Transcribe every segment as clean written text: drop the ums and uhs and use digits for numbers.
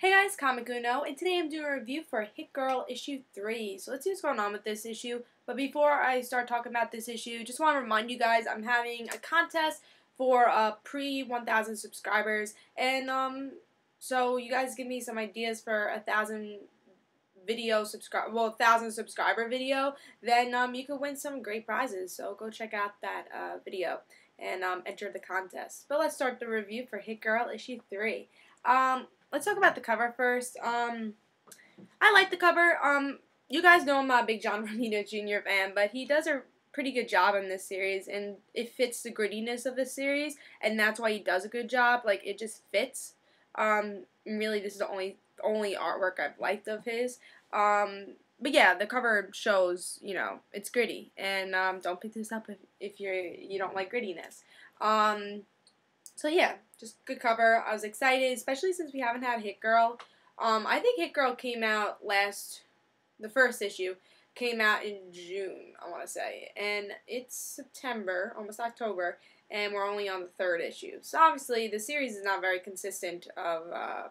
Hey guys, Comic Uno, and today I'm doing a review for Hit Girl issue 3. So let's see what's going on with this issue. But before I start talking about this issue, just want to remind you guys I'm having a contest for pre-1,000 subscribers. And so you guys give me some ideas for 1,000 subscriber video, then you could win some great prizes. So go check out that video and enter the contest. But let's start the review for Hit Girl issue 3. Let's talk about the cover first. I like the cover. You guys know I'm not a big John Romita Jr. fan, but he does a pretty good job in this series, and it fits the grittiness of the series, and that's why he does a good job. Like, it just fits. Really, this is the only artwork I've liked of his. But yeah, the cover shows, it's gritty, and don't pick this up if you don't like grittiness. So yeah, just good cover. I was excited, especially since we haven't had Hit Girl. I think Hit Girl came out the first issue came out in June, I want to say. And it's September, almost October, and we're only on the third issue. So obviously the series is not very consistent of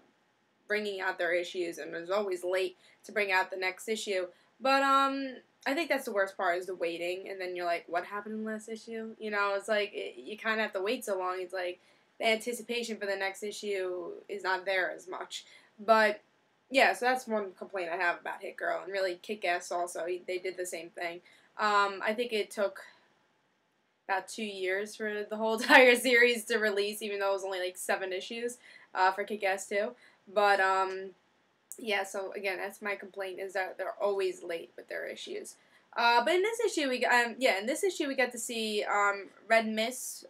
bringing out their issues, and is always late to bring out the next issue. But I think that's the worst part, is the waiting, and then you're like, what happened in the last issue? It's like, you kind of have to wait so long. It's like, the anticipation for the next issue is not there as much. But, yeah, so that's one complaint I have about Hit Girl, and really Kick-Ass also. They did the same thing. I think it took about 2 years for the whole entire series to release, even though it was only like 7 issues for Kick-Ass 2. But, yeah, so again, that's my complaint, is that they're always late with their issues. But in this issue, we get to see Red Mist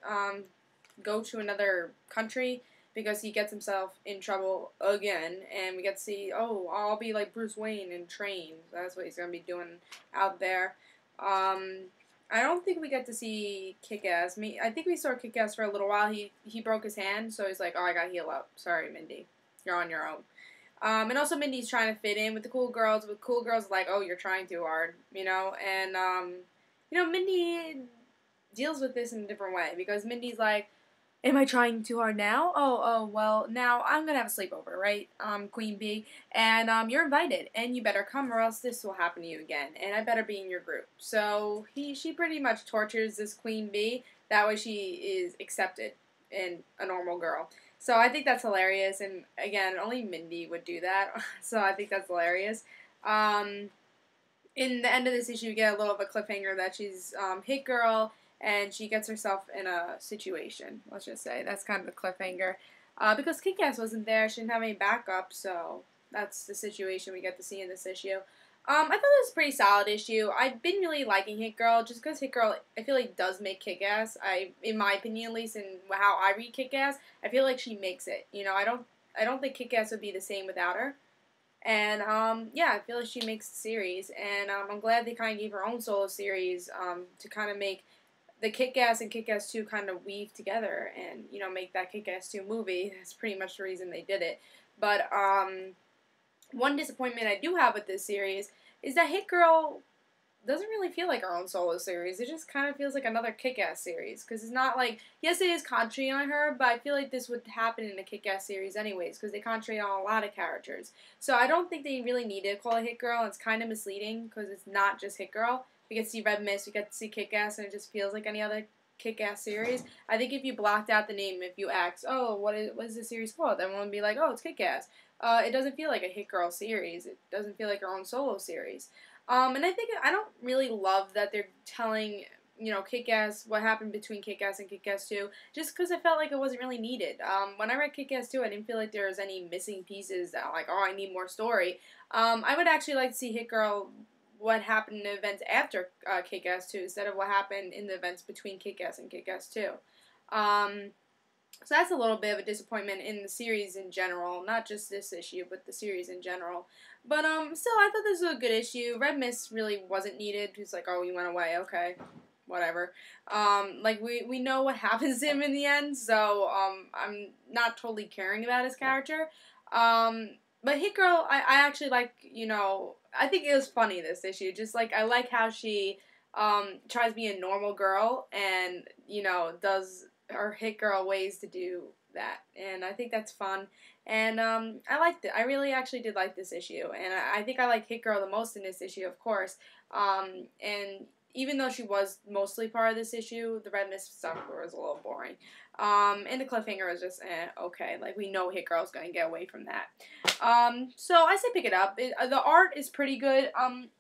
go to another country because he gets himself in trouble again, and we get to see, oh, I'll be like Bruce Wayne and train. So that's what he's gonna be doing out there. I don't think we get to see Kick-Ass. I think we saw Kick-Ass for a little while. He broke his hand, so he's like, oh, I gotta heal up. Sorry, Mindy, you're on your own. And also Mindy's trying to fit in with the cool girls. With cool girls, like, oh, you're trying too hard, and Mindy deals with this in a different way, because Mindy's like, am I trying too hard now? Well, now I'm gonna have a sleepover, right? Queen Bee, and you're invited, and you better come, or else this will happen to you again, and I better be in your group. So she pretty much tortures this Queen Bee. That way she is accepted and a normal girl. So I think that's hilarious, and again, only Mindy would do that. So I think that's hilarious. In the end of this issue, you get a little of a cliffhanger that she's Hit Girl, and she gets herself in a situation, let's just say. That's kind of the cliffhanger. Because Kick-Ass wasn't there, she didn't have any backup, so that's the situation we get to see in this issue. I thought it was a pretty solid issue. I've been really liking Hit Girl, just because Hit Girl, I feel like, does make Kick-Ass. In my opinion, at least, in how I read Kick-Ass, I feel like she makes it. I don't think Kick-Ass would be the same without her. And, yeah, I feel like she makes the series, and I'm glad they kind of gave her own solo series to kind of make the Kick-Ass and Kick-Ass 2 kind of weave together and, make that Kick-Ass 2 movie. That's pretty much the reason they did it. But, one disappointment I do have with this series is that Hit Girl doesn't really feel like her own solo series. It just kind of feels like another Kick-Ass series. Because it's not like, yes, it is concentrating on her, but I feel like this would happen in a Kick-Ass series anyways, because they concentrate on a lot of characters. So I don't think they really need to call it Hit Girl. It's kind of misleading, because it's not just Hit Girl. We get to see Red Mist, we get to see Kick-Ass, and it just feels like any other Kick-Ass series. I think if you blocked out the name, if you asked, oh, what is this series called? Everyone would be like, oh, it's Kick-Ass. It doesn't feel like a Hit Girl series. It doesn't feel like her own solo series. And I don't really love that they're telling, Kick-Ass, what happened between Kick-Ass and Kick-Ass 2, just because I felt like it wasn't really needed. When I read Kick-Ass 2, I didn't feel like there was any missing pieces that, like, oh, I need more story. I would actually like to see Hit Girl, what happened in the events after Kick-Ass 2, instead of what happened in the events between Kick-Ass and Kick-Ass 2. So that's a little bit of a disappointment in the series in general, not just this issue, but the series in general. But still, I thought this was a good issue. Red Mist really wasn't needed. He's like, oh, he went away, okay, whatever. Like, we know what happens to him in the end, so I'm not totally caring about his character. But Hit Girl, I actually like, I think it was funny, this issue. Just, like, I like how she tries to be a normal girl and, does her Hit Girl ways to do that. And I think that's fun. and I liked it. I really actually did like this issue, and I think I like Hit Girl the most in this issue, of course. And even though she was mostly part of this issue, the Red Mist stuff was a little boring. And the cliffhanger was just okay. Like, we know Hit Girl's gonna get away from that. So I say pick it up. The art is pretty good.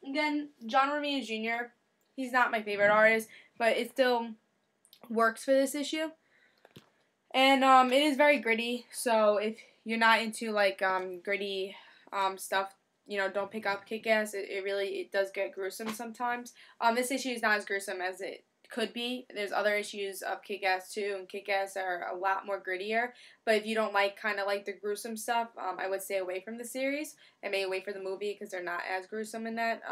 Again, John Romita Jr., he's not my favorite artist, but it still works for this issue. And it is very gritty, so if you're not into like gritty stuff, you know, don't pick up Kick-Ass. It does get gruesome sometimes. This issue is not as gruesome as it could be. There's other issues of Kick-Ass too, and Kick-Ass are a lot more grittier. But if you don't like kind of like the gruesome stuff, I would stay away from the series and maybe wait for the movie because they're not as gruesome in that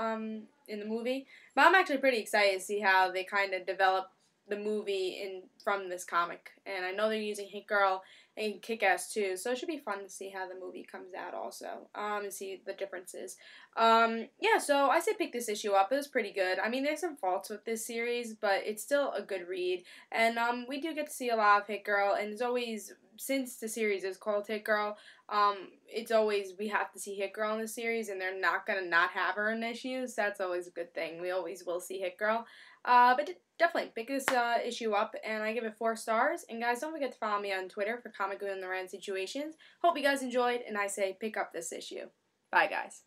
in the movie. But I'm actually pretty excited to see how they kind of develop the movie from this comic, and I know they're using Hit Girl and Kick-Ass too, so it should be fun to see how the movie comes out also, and see the differences. Yeah, so I say pick this issue up. It was pretty good. I mean, there's some faults with this series, but it's still a good read, and we do get to see a lot of Hit Girl, and it's always, since the series is called Hit Girl, it's always, we have to see Hit Girl in the series, and they're not gonna not have her in issues. That's always a good thing. We always will see Hit Girl. But definitely pick this issue up, and I give it 4 stars. And guys, don't forget to follow me on Twitter for Comic Goon and the Random Situations. Hope you guys enjoyed, and I say pick up this issue. Bye, guys.